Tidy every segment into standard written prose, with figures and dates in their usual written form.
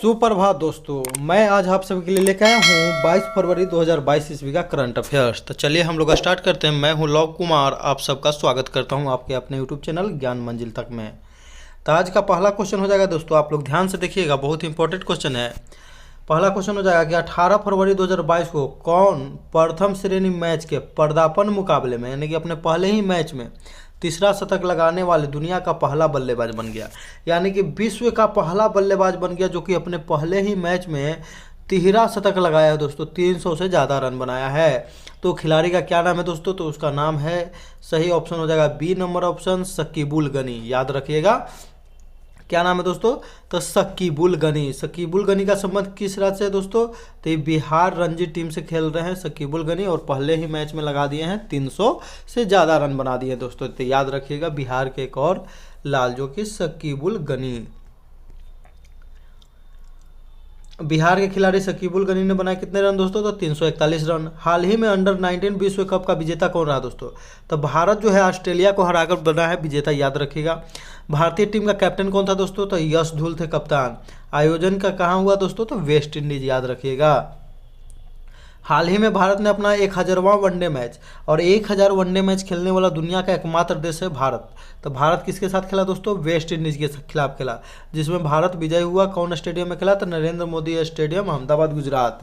सुप्रभात दोस्तों, मैं आज आप सभी के लिए लेकर आया हूँ 22 फरवरी 2022 ईस्वी का करंट अफेयर्स। तो चलिए हम लोग स्टार्ट करते हैं। मैं हूँ लव कुमार, आप सबका स्वागत करता हूँ आपके अपने यूट्यूब चैनल ज्ञान मंजिल तक में। तो आज का पहला क्वेश्चन हो जाएगा दोस्तों, आप लोग ध्यान से देखिएगा, बहुत इंपॉर्टेंट क्वेश्चन है। पहला क्वेश्चन हो जाएगा कि 18 फरवरी 2022 को कौन प्रथम श्रेणी मैच के पदार्पण मुकाबले में, यानी कि अपने पहले ही मैच में तीसरा शतक लगाने वाले दुनिया का पहला बल्लेबाज बन गया, यानी कि विश्व का पहला बल्लेबाज बन गया जो कि अपने पहले ही मैच में तिहरा शतक लगाया है दोस्तों, 300 से ज़्यादा रन बनाया है। तो खिलाड़ी का क्या नाम है दोस्तों? तो उसका नाम है, सही ऑप्शन हो जाएगा B number option, Shakibul Gani. याद रखिएगा क्या नाम है दोस्तों? तो शकीबुल गनी। शकीबुल गनी का संबंध किस राज्य से है दोस्तों? तो ये बिहार रणजी टीम से खेल रहे हैं शकीबुल गनी, और पहले ही मैच में लगा दिए हैं 300 से ज़्यादा रन बना दिए हैं दोस्तों। तो याद रखिएगा बिहार के एक और लाल जो कि शकीबुल गनी, बिहार के खिलाड़ी शकीबुल गनी ने बनाए कितने रन दोस्तों? तो 341 रन। हाल ही में अंडर 19 विश्व कप का विजेता कौन रहा दोस्तों? तो भारत जो है ऑस्ट्रेलिया को हराकर बना है विजेता, याद रखिएगा। भारतीय टीम का कैप्टन कौन था दोस्तों? तो यश धूल थे कप्तान। आयोजन का कहाँ हुआ दोस्तों? तो वेस्ट इंडीज, याद रखिएगा। हाल ही में भारत ने अपना 1000वां वनडे मैच, और 1000 वनडे मैच खेलने वाला दुनिया का एकमात्र देश है भारत। तो भारत किसके साथ खेला दोस्तों? वेस्ट इंडीज के खिलाफ खेला, जिसमें भारत विजय हुआ। कौन स्टेडियम में खेला? तो नरेंद्र मोदी स्टेडियम, अहमदाबाद, गुजरात।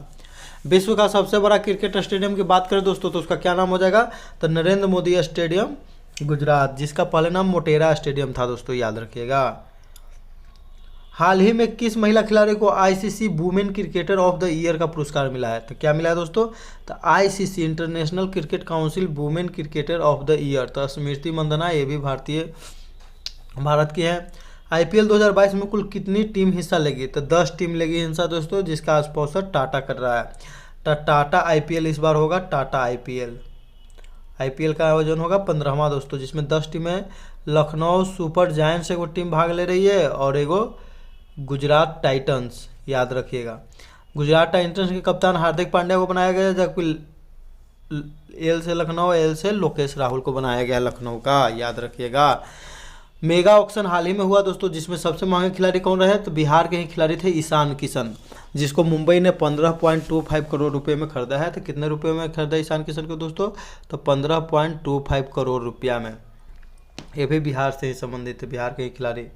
विश्व का सबसे बड़ा क्रिकेट स्टेडियम की बात करें दोस्तों तो उसका क्या नाम हो जाएगा? तो नरेंद्र मोदी स्टेडियम, गुजरात, जिसका पहले नाम मोटेरा स्टेडियम था दोस्तों, याद रखिएगा। हाल ही में किस महिला खिलाड़ी को ICC women cricketer of the year का पुरस्कार मिला है? तो क्या मिला है दोस्तों? तो ICC international cricket council women cricketer of the year. तो स्मृति मंदाना, ये भी भारत की है। आईपीएल 2022 में कुल कितनी टीम हिस्सा लेगी? तो 10 टीम लेगी हिस्सा दोस्तों, जिसका स्पॉन्सर टाटा कर रहा है। तो टाटा आईपीएल इस बार होगा, टाटा आईपीएल का आयोजन होगा 15वां दोस्तों, जिसमें 10 टीमें। लखनऊ सुपर जायंट्स एगो टीम भाग ले रही है, और एगो गुजरात टाइटंस, याद रखिएगा। गुजरात टाइटंस के कप्तान हार्दिक पांड्या को बनाया गया, जबकि एल से लखनऊ, एल से लोकेश राहुल को बनाया गया लखनऊ का, याद रखिएगा। मेगा ऑक्शन हाल ही में हुआ दोस्तों, जिसमें सबसे महंगे खिलाड़ी कौन रहे? तो बिहार के ही खिलाड़ी थे ईशान किशन, जिसको मुंबई ने 15.25 करोड़ रुपए में खरीदा है। तो कितने रुपए में खरीदा ईशान किशन को दोस्तों? तो 15.25 करोड़ रुपया में। ये भी बिहार से ही संबंधित है, बिहार के ही खिलाड़ी।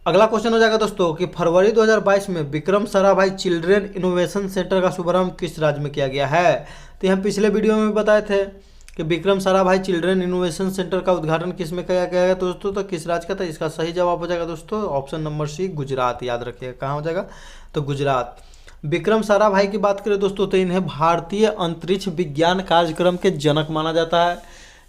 अगला क्वेश्चन हो जाएगा दोस्तों कि फरवरी 2022 में Vikram Sarabhai children innovation centre का शुभारंभ किस राज्य में किया गया है? तो हम पिछले वीडियो में बताए थे कि Vikram Sarabhai children innovation centre का उद्घाटन किस में किया गया है दोस्तों? तो किस राज्य का था? इसका सही जवाब हो जाएगा दोस्तों ऑप्शन नंबर सी, गुजरात। याद रखिएगा कहाँ हो जाएगा? तो गुजरात। विक्रम साराभाई की बात करें दोस्तों तो इन्हें भारतीय अंतरिक्ष विज्ञान कार्यक्रम के जनक माना जाता है।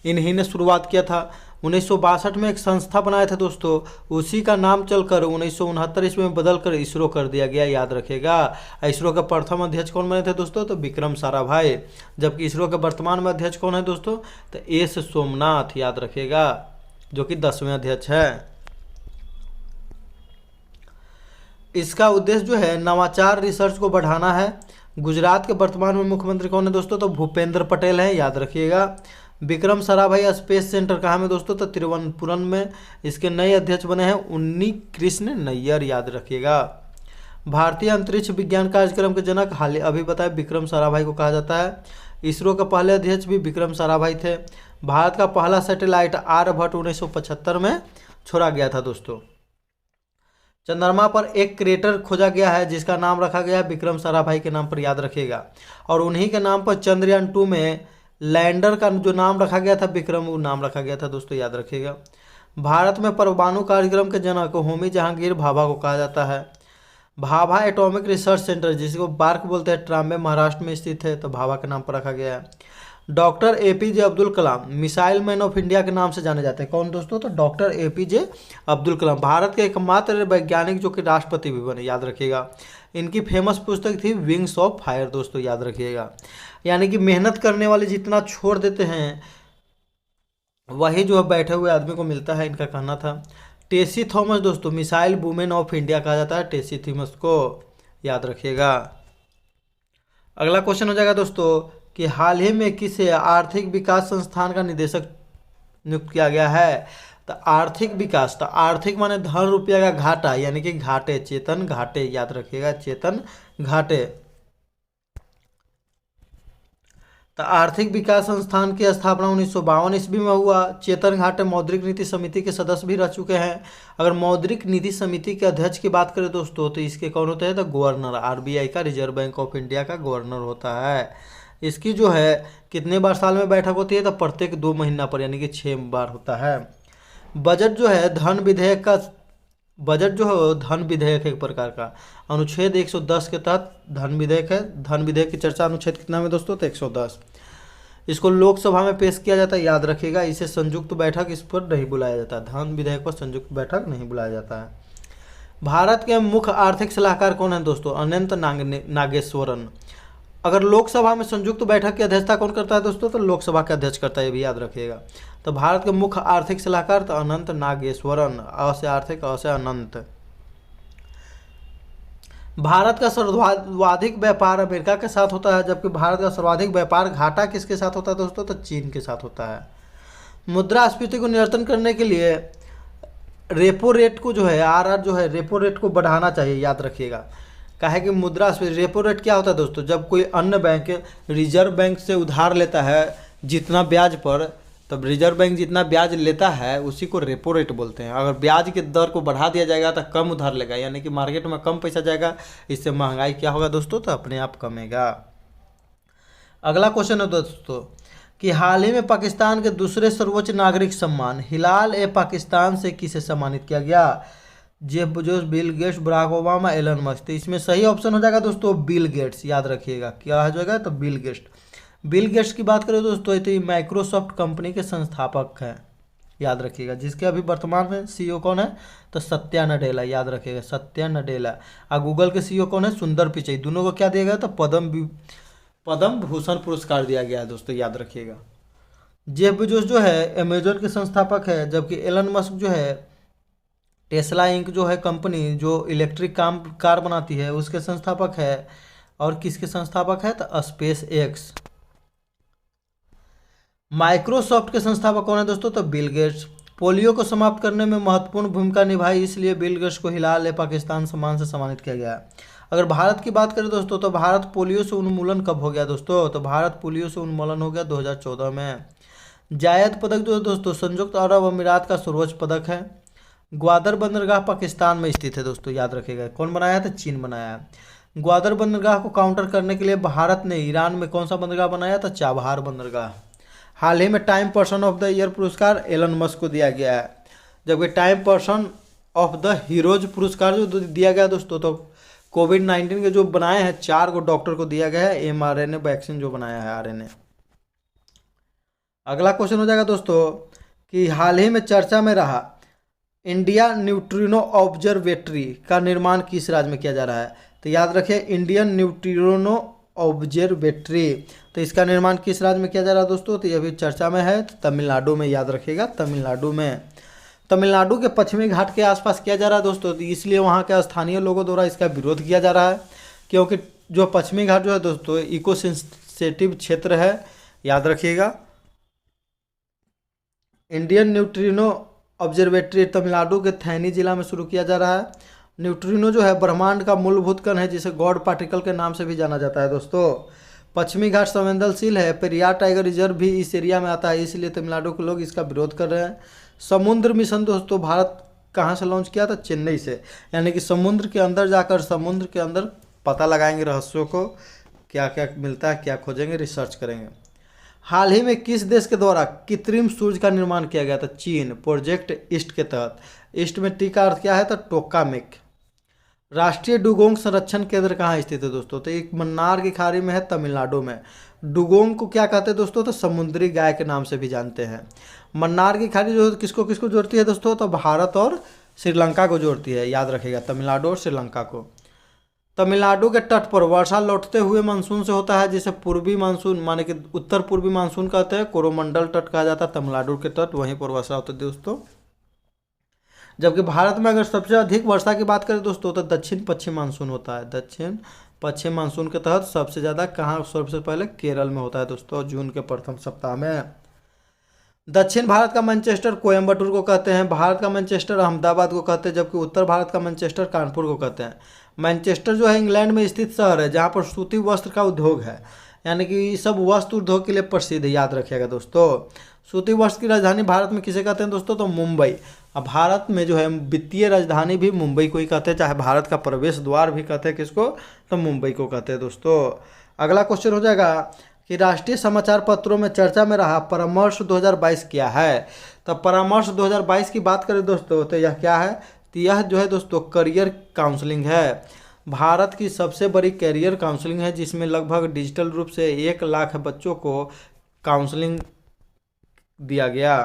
इन्हीं ने शुरुआत किया था। 1962 में एक संस्था बनाए थे दोस्तों, उसी का नाम चलकर 1969 ईस्वी में बदलकर इसरो कर दिया गया, याद रखिएगा। इसरो के प्रथम अध्यक्ष कौन बने थे दोस्तों? तो विक्रम साराभाई। जबकि इसरो के वर्तमान में अध्यक्ष कौन है दोस्तों? तो एस सोमनाथ, याद रखिएगा, जो कि 10वें अध्यक्ष है। इसका उद्देश्य जो है नवाचार रिसर्च को बढ़ाना है। गुजरात के वर्तमान में मुख्यमंत्री कौन है दोस्तों? तो भूपेंद्र पटेल है, याद रखिएगा। विक्रम साराभाई स्पेस सेंटर कहाँ में दोस्तों? तो तिरुवनंतपुरम में। इसके नए अध्यक्ष बने हैं उन्नी कृष्ण नैयर, याद रखिएगा। भारतीय अंतरिक्ष विज्ञान कार्यक्रम के जनक हाल अभी बताया विक्रम साराभाई को कहा जाता है। इसरो के पहले अध्यक्ष भी विक्रम साराभाई थे। भारत का पहला सैटेलाइट आर्यभट्ट 1975 में छोड़ा गया था दोस्तों। चंद्रमा पर एक क्रेटर खोजा गया है, जिसका नाम रखा गया है विक्रम साराभाई के नाम पर, याद रखिएगा। और उन्हीं के नाम पर चंद्रयान 2 में लैंडर का जो नाम रखा गया था विक्रम, वो नाम रखा गया था दोस्तों, याद रखिएगा। भारत में परमाणु कार्यक्रम के जनक होमी जहांगीर भाभा को कहा जाता है। भाभा एटॉमिक रिसर्च सेंटर, जिसको बार्क बोलते हैं, ट्राम्बे महाराष्ट्र में स्थित है, तो भाभा के नाम पर रखा गया है। Doctor APJ Abdul Kalam missile man of India के नाम से जाने जाते हैं। कौन दोस्तों? तो डॉक्टर एपीजे अब्दुल कलाम, भारत के एकमात्र वैज्ञानिक जो कि राष्ट्रपति भी बने, याद रखिएगा। इनकी फेमस पुस्तक थी विंग्स ऑफ फायर दोस्तों, याद रखिएगा। यानी कि मेहनत करने वाले जितना छोड़ देते हैं वही जो है बैठे हुए आदमी को मिलता है, इनका कहना था। टेसी थॉमस दोस्तों मिसाइल वुमेन ऑफ इंडिया कहा जाता है, टेसी थॉमस को, याद रखिएगा। अगला क्वेश्चन हो जाएगा दोस्तों कि हाल ही में किसे आर्थिक विकास संस्थान का निदेशक नियुक्त किया गया है? तो आर्थिक विकास, तो आर्थिक माने धन रुपया का घाटा, यानी कि घाटे, चेतन घाटे, याद रखिएगा, चेतन घाटे। तो आर्थिक विकास संस्थान की स्थापना 1952 ईस्वी में हुआ। चेतन घाटे मौद्रिक नीति समिति के सदस्य भी रह चुके हैं। अगर मौद्रिक नीति समिति के अध्यक्ष की बात करें दोस्तों, तो इसके कौन होते हैं, तो गवर्नर, आरबीआई का, रिजर्व बैंक ऑफ इंडिया का गवर्नर होता है। इसकी जो है कितने बार साल में बैठक होती है, तो प्रत्येक 2 महीना पर, यानी कि 6 बार होता है। बजट जो है धन विधेयक का, बजट जो है धन विधेयक है एक प्रकार का। अनुच्छेद 110 के तहत धन विधेयक है। धन विधेयक की चर्चा अनुच्छेद कितना में दोस्तों, तो 110। इसको लोकसभा में पेश किया जाता है, याद रखिएगा। इसे संयुक्त बैठक इस पर नहीं बुलाया जाता, धन विधेयक पर संयुक्त बैठक नहीं बुलाया जाता है। भारत के मुख्य आर्थिक सलाहकार कौन है दोस्तों, अनंत नागेश्वरन। अगर लोकसभा में संयुक्त बैठक की अध्यक्षता कौन करता है दोस्तों, तो लोकसभा का अध्यक्ष करता है, ये भी याद रखिएगा। तो भारत के मुख्य आर्थिक सलाहकार तो अनंत नागेश्वरन, अ से आर्थिक, अ से अनंत। भारत का सर्वाधिक व्यापार अमेरिका के साथ होता है, जबकि भारत का सर्वाधिक व्यापार घाटा किसके साथ होता है दोस्तों, तो चीन के साथ होता है। मुद्रास्फीति को नियंत्रण करने के लिए रेपो रेट को जो है, आरआर जो है, रेपो रेट को बढ़ाना चाहिए, याद रखिएगा। काहे कि मुद्रास्फीति, रेपो रेट क्या होता है दोस्तों, जब कोई अन्य बैंक रिजर्व बैंक से उधार लेता है जितना ब्याज पर, तब रिजर्व बैंक जितना ब्याज लेता है उसी को रेपो रेट बोलते हैं। अगर ब्याज के दर को बढ़ा दिया जाएगा तो कम उधार लेगा, यानी कि मार्केट में कम पैसा जाएगा, इससे महंगाई क्या होगा दोस्तों, तो अपने आप कमेगा। अगला क्वेश्चन है दोस्तों कि हाल ही में पाकिस्तान के दूसरे सर्वोच्च नागरिक सम्मान हिलाल ए पाकिस्तान से किसे सम्मानित किया गया, Jeff Bezos, Bill Gates, Barack Obama, Elon Musk. तो इसमें सही ऑप्शन हो जाएगा दोस्तों बिल गेट्स, याद रखिएगा। क्या हो जाएगा, तो बिल गेट्स। बिल गेट्स की बात करें दोस्तों, तो ये माइक्रोसॉफ्ट कंपनी के संस्थापक हैं, याद रखिएगा। जिसके अभी वर्तमान में सीईओ कौन है, तो सत्या नडेला, याद रखिएगा, सत्या नडेला। और गूगल के सीईओ कौन है, सुंदर पिचई। दोनों को क्या दिया गया, तो पद्म भूषण पुरस्कार दिया गया है दोस्तों, याद रखिएगा। जेफ बेजोस जो है अमेजोन के संस्थापक है, जबकि एलन मस्क जो है टेस्ला इंक जो है कंपनी जो इलेक्ट्रिक कार बनाती है उसके संस्थापक है। और किसके संस्थापक है, तो स्पेस एक्स। माइक्रोसॉफ्ट के संस्थापक कौन है दोस्तों, तो बिल गेट्स। पोलियो को समाप्त करने में महत्वपूर्ण भूमिका निभाई, इसलिए बिल गेट्स को हिलाल ए पाकिस्तान सम्मान से सम्मानित किया गया। अगर भारत की बात करें दोस्तों, तो भारत पोलियो से उन्मूलन कब हो गया दोस्तों, तो भारत पोलियो से उन्मूलन हो गया 2014 में। जायद पदक जो है दोस्तों संयुक्त अरब अमीरात का सर्वोच्च पदक है। ग्वादर बंदरगाह पाकिस्तान में स्थित है दोस्तों, याद रखिएगा। कौन बनाया है, तो चीन बनाया है। ग्वादर बंदरगाह को काउंटर करने के लिए भारत ने ईरान में कौन सा बंदरगाह बनाया, तो चाबहार बंदरगाह। हाल ही में time person of the year पुरस्कार एलन मस्क को दिया गया है, जबकि time person of the heroes पुरस्कार जो दिया गया दोस्तों, तो कोविड-19 के जो बनाए हैं 4 को डॉक्टर को दिया गया है, mRNA वैक्सीन जो बनाया है, आरएनए। अगला क्वेश्चन हो जाएगा दोस्तों कि हाल ही में चर्चा में रहा इंडिया न्यूट्रिनो ऑब्जर्वेटरी का निर्माण किस राज्य में किया जा रहा है, तो याद रखिए इंडियन न्यूट्रिनो ऑब्जर्वेटरी। तो इसका निर्माण किस राज्य में किया जा रहा है दोस्तों, तो ये भी चर्चा में है, तमिलनाडु में, याद रखिएगा, तमिलनाडु में। तमिलनाडु के पश्चिमी घाट के आसपास किया जा रहा है दोस्तों, तो इसलिए वहाँ के स्थानीय लोगों द्वारा इसका विरोध किया जा रहा है, क्योंकि जो पश्चिमी घाट जो है दोस्तों इको सेंसिटिव क्षेत्र है, याद रखिएगा। इंडियन न्यूट्रिनो ऑब्जर्वेटरी तमिलनाडु के थैनी जिला में शुरू किया जा रहा है। न्यूट्रिनो जो है ब्रह्मांड का मूलभूत कण है, जिसे गॉड पार्टिकल के नाम से भी जाना जाता है दोस्तों। पश्चिमी घाट संवेदनशील है, पेरियार टाइगर रिजर्व भी इस एरिया में आता है, इसलिए तमिलनाडु के लोग इसका विरोध कर रहे हैं। समुद्र मिशन दोस्तों भारत कहाँ से लॉन्च किया था, चेन्नई से, यानी कि समुद्र के अंदर जाकर समुद्र के अंदर पता लगाएंगे रहस्यों को, क्या क्या मिलता है, क्या खोजेंगे, रिसर्च करेंगे। हाल ही में किस देश के द्वारा कृत्रिम सूर्य का निर्माण किया गया था, चीन, प्रोजेक्ट ईस्ट के तहत। ईस्ट में टी का अर्थ क्या है, तो टोकामिक। राष्ट्रीय डुगोंग संरक्षण केंद्र कहाँ स्थित है दोस्तों, तो एक मन्नार की खाड़ी में है, तमिलनाडु में। डुगोंग को क्या कहते हैं दोस्तों, तो समुद्री गाय के नाम से भी जानते हैं। मन्नार की खाड़ी जो किसको किसको जोड़ती है दोस्तों, तो भारत और श्रीलंका को जोड़ती है, याद रखिएगा, तमिलनाडु और श्रीलंका को। तमिलनाडु के तट पर वर्षा लौटते हुए मानसून से होता है, जिसे पूर्वी मानसून माने कि उत्तर पूर्वी मानसून कहते हैं। कोरोमंडल तट कहा जाता है तमिलनाडु के तट, वहीं पर वर्षा होती है दोस्तों। जबकि भारत में अगर सबसे अधिक वर्षा की बात करें दोस्तों, तो दक्षिण पश्चिम मानसून होता है। दक्षिण पश्चिम मानसून के तहत सबसे ज़्यादा कहाँ सबसे पहले केरल में होता है दोस्तों, जून के प्रथम सप्ताह में। दक्षिण भारत का मैनचेस्टर कोयम्बटूर को कहते हैं, भारत का मैनचेस्टर अहमदाबाद को कहते हैं, जबकि उत्तर भारत का मैनचेस्टर कानपुर को कहते हैं। मैनचेस्टर जो है इंग्लैंड में स्थित शहर है जहाँ पर सूती वस्त्र का उद्योग है, यानी कि सब वस्त्र उद्योग के लिए प्रसिद्ध है, याद रखिएगा दोस्तों। सूती वस्त्र की राजधानी भारत में किसे कहते हैं दोस्तों, तो मुंबई। अब भारत में जो है वित्तीय राजधानी भी मुंबई को ही कहते हैं, चाहे भारत का प्रवेश द्वार भी कहते हैं किसको, तो मुंबई को कहते हैं दोस्तों। अगला क्वेश्चन हो जाएगा कि राष्ट्रीय समाचार पत्रों में चर्चा में रहा परामर्श 2022 क्या है। तो परामर्श 2022 की बात करें दोस्तों तो यह क्या है, तो यह जो है दोस्तों करियर काउंसलिंग है। भारत की सबसे बड़ी करियर काउंसलिंग है, जिसमें लगभग डिजिटल रूप से 1 लाख बच्चों को काउंसलिंग दिया गया।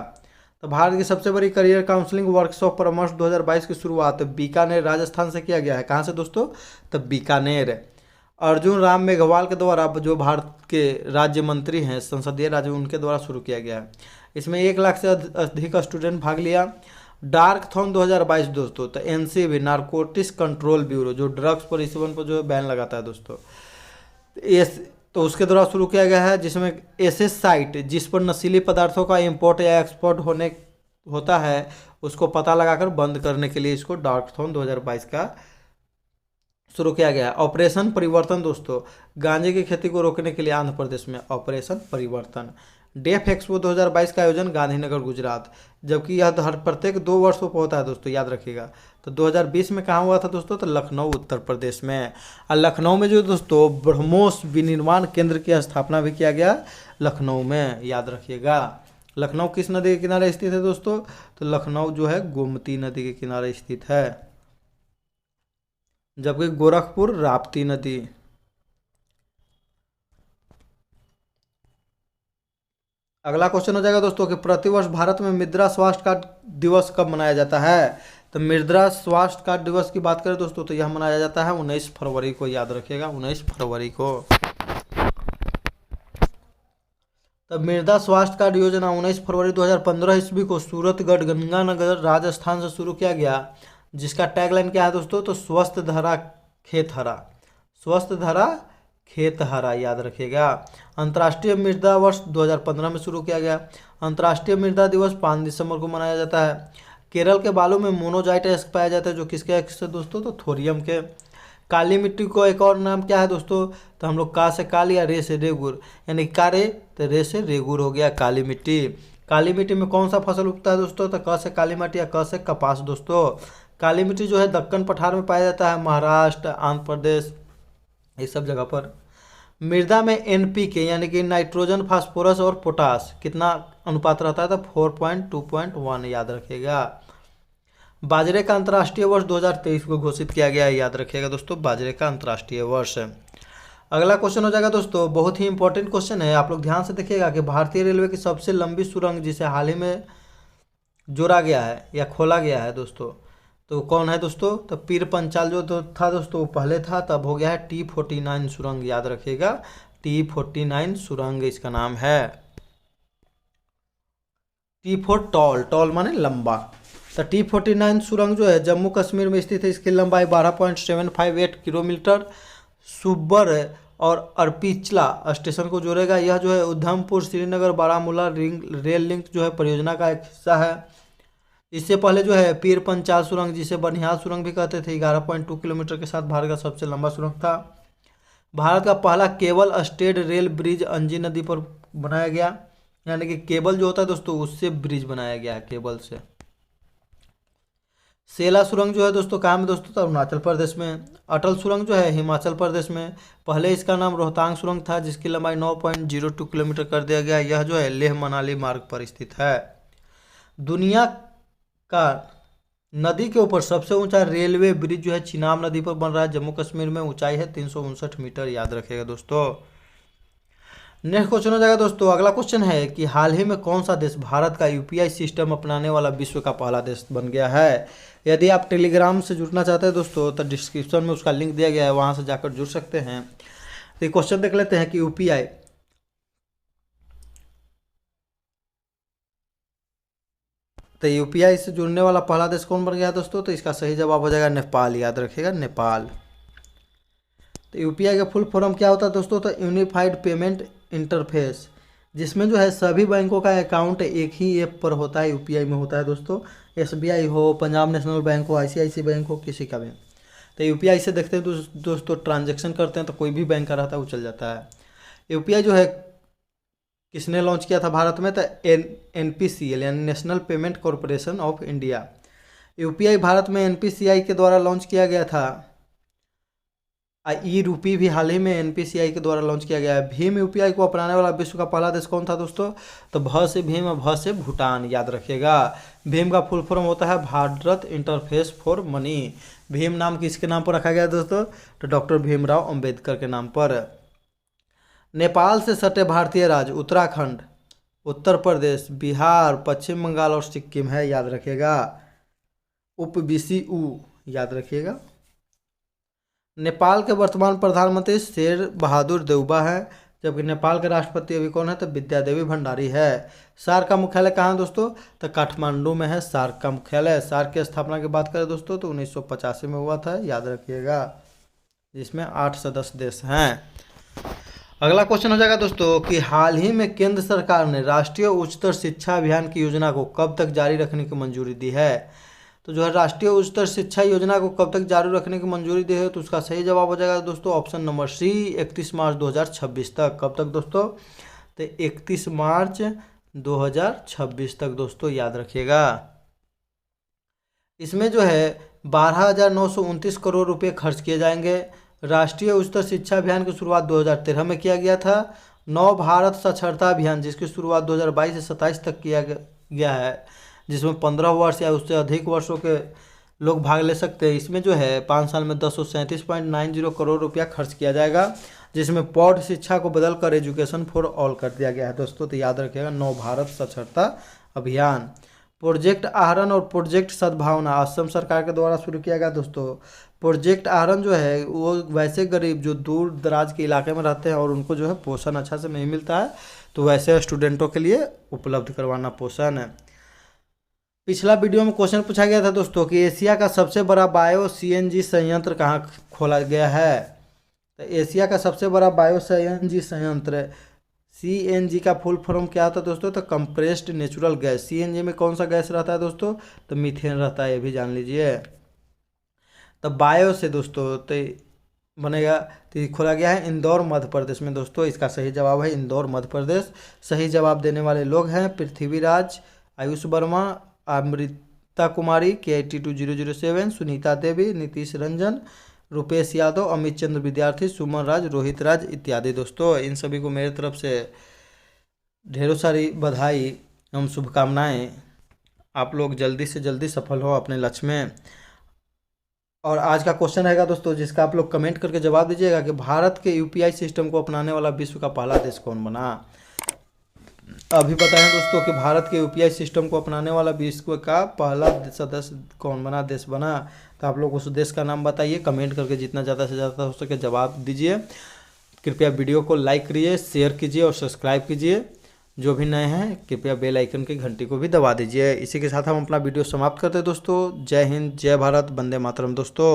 तो भारत की सबसे बड़ी करियर काउंसलिंग वर्कशॉप परामर्श 2022 की शुरुआत बीकानेर राजस्थान से किया गया है। कहाँ से दोस्तों, तो बीकानेर। अर्जुन राम मेघवाल के द्वारा, जो भारत के राज्य मंत्री हैं संसदीय राज्य, उनके द्वारा शुरू किया गया है। इसमें 1 लाख से अधिक स्टूडेंट भाग लिया। डार्क थॉन 2022 दोस्तों, तो एनसीबी नारकोटिक्स कंट्रोल ब्यूरो जो ड्रग्स पर सेवन पर जो बैन लगाता है दोस्तों, तो उसके द्वारा शुरू किया गया है, जिसमें एसएस साइट जिस पर नशीली पदार्थों का इंपोर्ट या एक्सपोर्ट होता है उसको पता लगाकर बंद करने के लिए इसको डार्क थॉन 2022 का शुरू किया गया है। ऑपरेशन परिवर्तन दोस्तों, गांजे की खेती को रोकने के लिए आंध्र प्रदेश में ऑपरेशन परिवर्तन। डेफ एक्सपो 2022 का आयोजन गांधीनगर गुजरात, जबकि यह हर प्रत्येक 2 वर्षों पर होता है दोस्तों, याद रखिएगा। तो 2020 में कहाँ हुआ था दोस्तों, तो लखनऊ उत्तर प्रदेश में। और लखनऊ में जो दोस्तों ब्रह्मोस विनिर्माण केंद्र की स्थापना भी किया गया लखनऊ में, याद रखिएगा। लखनऊ किस नदी के किनारे स्थित है दोस्तों, तो लखनऊ जो है गोमती नदी के किनारे स्थित है, जबकि गोरखपुर राप्ती नदी। अगला क्वेश्चन हो जाएगा दोस्तों कि प्रतिवर्ष भारत में मृदा स्वास्थ्य कार्ड दिवस कब मनाया जाता है। तो मृदा स्वास्थ्य कार्ड दिवस की बात करें दोस्तों तो यह मनाया जाता है 19 फरवरी को, याद रखिएगा 19 फरवरी को। तो मृदा स्वास्थ्य कार्ड योजना 19 फरवरी 2015 ईस्वी को सूरतगढ़ गंगानगर राजस्थान से शुरू किया गया, जिसका टैगलाइन क्या है दोस्तों, तो स्वस्थ धरा खेत हरा, स्वस्थ धरा खेत हरा, याद रखिएगा। अंतर्राष्ट्रीय मृदा वर्ष 2015 में शुरू किया गया। अंतर्राष्ट्रीय मृदा दिवस 5 दिसंबर को मनाया जाता है। केरल के बालू में मोनोजाइट एस्क पाया जाता है, जो किसके से दोस्तों, तो थोरियम के। काली मिट्टी को एक और नाम क्या है दोस्तों, तो हम लोग का से काली या रे से रेगुर, यानी कारे तो रे से रेगुर हो गया काली मिट्टी। काली मिट्टी में कौन सा फसल उगता है दोस्तों, तो क से काली माटी या क से कपास दोस्तों। काली मिट्टी जो है दक्कन पठार में पाया जाता है, महाराष्ट्र आंध्र प्रदेश ये सब जगह पर। मृदा में एनपीके यानी कि नाइट्रोजन फास्फोरस और पोटास कितना अनुपात रहता है, तो 4.2.1, याद रखिएगा। बाजरे का अंतर्राष्ट्रीय वर्ष 2023 को घोषित किया गया है, याद रखिएगा दोस्तों, बाजरे का अंतर्राष्ट्रीय वर्ष। अगला क्वेश्चन हो जाएगा दोस्तों, बहुत ही इंपॉर्टेंट क्वेश्चन है, आप लोग ध्यान से देखिएगा कि भारतीय रेलवे की सबसे लंबी सुरंग जिसे हाल ही में जोड़ा गया है या खोला गया है दोस्तों, तो कौन है दोस्तों, तो पीर पंचाल जो था दोस्तों वो पहले था, तब हो गया है T49 सुरंग, याद रखिएगा T49 सुरंग इसका नाम है। T4 टॉल, टॉल माने लंबा। तो T49 सुरंग जो है जम्मू कश्मीर में स्थित है, इसकी लंबाई 12.758 किलोमीटर। सुब्बर और अरपीचला स्टेशन को जोड़ेगा। यह जो है उधमपुर श्रीनगर बारामूला रेल लिंक जो है परियोजना का एक हिस्सा है। इससे पहले जो है पीर पंचाल सुरंग जिसे बनिहाल सुरंग भी कहते थे, 11.2 किलोमीटर के साथ भारत का सबसे लंबा सुरंग था। भारत का पहला केबल स्टेड रेल ब्रिज अंजी नदी पर बनाया गया, यानी कि केबल जो होता है दोस्तों उससे ब्रिज बनाया गया है, केबल से। सेला सुरंग जो है दोस्तों कहाँ में दोस्तों, तो अरुणाचल प्रदेश में। अटल सुरंग जो है हिमाचल प्रदेश में। पहले इसका नाम रोहतांग सुरंग था, जिसकी लंबाई 9.02 किलोमीटर कर दिया गया। यह जो है लेह मनाली मार्ग पर स्थित है। दुनिया का नदी के ऊपर सबसे ऊंचा रेलवे ब्रिज जो है चिनाब नदी पर बन रहा है, जम्मू कश्मीर में। ऊंचाई है 359 मीटर, याद रखिएगा दोस्तों। नेक्स्ट क्वेश्चन हो जाएगा दोस्तों, अगला क्वेश्चन है कि हाल ही में कौन सा देश भारत का यूपीआई सिस्टम अपनाने वाला विश्व का पहला देश बन गया है। यदि आप टेलीग्राम से जुड़ना चाहते हैं दोस्तों तो डिस्क्रिप्शन में उसका लिंक दिया गया है, वहां से जाकर जुड़ सकते हैं। तो क्वेश्चन देख लेते हैं कि यूपीआई तो यूपीआई से जुड़ने वाला पहला देश कौन बन गया दोस्तों, तो इसका सही जवाब हो जाएगा नेपाल, याद रखिएगा नेपाल। तो यूपीआई का फुल फॉर्म क्या होता है दोस्तों, तो यूनिफाइड पेमेंट इंटरफेस, जिसमें जो है सभी बैंकों का अकाउंट एक ही ऐप पर होता है, यूपीआई में होता है दोस्तों। एसबीआई हो, पंजाब नेशनल बैंक हो, आईसीआईसीआई बैंक हो, किसी का भी। तो यूपीआई से देखते हैं दोस्तों ट्रांजैक्शन करते हैं तो कोई भी बैंक का रहता है वो चल जाता है। यूपीआई जो है किसने लॉन्च किया था भारत में? तो एनपीसीएल यानी national payment corporation of India. UPI Bharat में एनपीसीआई के द्वारा लॉन्च किया गया था। ई रूपी भी हाल ही में एनपीसीआई के द्वारा लॉन्च किया गया है। भीम यूपीआई को अपनाने वाला विश्व का पहला देश कौन था दोस्तों? तो भ से भीम और भ से भूटान, याद रखिएगा। भीम का फुल फॉर्म होता है Bharat interface for money. Bhim नाम किसके नाम पर रखा गया दोस्तों? तो डॉक्टर भीमराव अंबेडकर के नाम पर। नेपाल से सटे भारतीय राज्य उत्तराखंड, उत्तर प्रदेश, बिहार, पश्चिम बंगाल और सिक्किम है, याद रखिएगा। उपबीसी याद रखिएगा। नेपाल के वर्तमान प्रधानमंत्री शेर बहादुर देउबा है, जबकि नेपाल के राष्ट्रपति अभी कौन है? तो विद्या देवी भंडारी है। सार्क का मुख्यालय कहाँ है दोस्तों? तो काठमांडू में है सार्क का मुख्यालय। सार्क की स्थापना की बात करें दोस्तों तो 1985 में हुआ था, याद रखिएगा, जिसमें 8 सदस्य देश हैं। अगला क्वेश्चन हो जाएगा दोस्तों कि हाल ही में केंद्र सरकार ने राष्ट्रीय उच्चतर शिक्षा अभियान की योजना को कब तक जारी रखने की मंजूरी दी है? तो जो है राष्ट्रीय उच्चतर शिक्षा योजना को कब तक जारी रखने की मंजूरी दी है? तो उसका सही जवाब हो जाएगा दोस्तों ऑप्शन नंबर सी, 31 मार्च 2026 तक। कब तक दोस्तों? तो 31 मार्च 2026 तक दोस्तों, याद रखिएगा। इसमें जो है 12,929 करोड़ रुपए खर्च किए जाएंगे। राष्ट्रीय उच्चतर शिक्षा अभियान की शुरुआत 2013 में किया गया था। नव भारत साक्षरता अभियान जिसकी शुरुआत 2022 से 27 तक किया गया है, जिसमें 15 वर्ष या उससे अधिक वर्षों के लोग भाग ले सकते हैं। इसमें जो है 5 साल में 1037.90 करोड़ रुपया खर्च किया जाएगा, जिसमें प्रौढ़ शिक्षा को बदलकर एजुकेशन फॉर ऑल कर दिया गया है दोस्तों। तो याद रखिएगा नव भारत साक्षरता अभियान। प्रोजेक्ट आहरण और प्रोजेक्ट सद्भावना असम सरकार के द्वारा शुरू किया गया दोस्तों। प्रोजेक्ट आहरण जो है वो वैसे गरीब जो दूर दराज के इलाके में रहते हैं और उनको जो है पोषण अच्छा से नहीं मिलता है, तो वैसे स्टूडेंटों के लिए उपलब्ध करवाना पोषण है। पिछला वीडियो में क्वेश्चन पूछा गया था दोस्तों कि एशिया का सबसे बड़ा बायो सीएनजी संयंत्र कहाँ खोला गया है? तो एशिया का सबसे बड़ा बायो सीएनजी संयंत्र, सीएनजी का फुल फॉर्म क्या होता है दोस्तों? तो कंप्रेस्ड नेचुरल गैस। सीएनजी में कौन सा गैस रहता है दोस्तों? तो मीथेन रहता है, ये भी जान लीजिए। तो बायो से दोस्तों तो बनेगा, तो खोला गया है इंदौर मध्य प्रदेश में दोस्तों। इसका सही जवाब है इंदौर मध्य प्रदेश। सही जवाब देने वाले लोग हैं पृथ्वीराज, आयुष वर्मा, अमृता कुमारी KIT2007, सुनीता देवी, नीतीश रंजन, रुपेश यादव, अमित चंद्र विद्यार्थी, सुमन राज, रोहित राज इत्यादि दोस्तों। इन सभी को मेरी तरफ से ढेरों सारी बधाई एवं शुभकामनाएं। आप लोग जल्दी से जल्दी सफल हो अपने लक्ष्य में। और आज का क्वेश्चन रहेगा दोस्तों जिसका आप लोग कमेंट करके जवाब दीजिएगा कि भारत के यूपीआई सिस्टम को अपनाने वाला विश्व का पहला देश कौन बना? अभी बताएं दोस्तों कि भारत के यूपीआई सिस्टम को अपनाने वाला विश्व का पहला सदस्य कौन बना, देश बना? तो आप लोग उस देश का नाम बताइए, कमेंट करके जितना ज़्यादा से ज़्यादा हो सके जवाब दीजिए। कृपया वीडियो को लाइक करिए, शेयर कीजिए और सब्सक्राइब कीजिए। जो भी नए हैं कृपया बेल आइकन की घंटी को भी दबा दीजिए। इसी के साथ हम अपना वीडियो समाप्त करते हैं दोस्तों। जय हिंद, जय भारत, वंदे मातरम दोस्तों।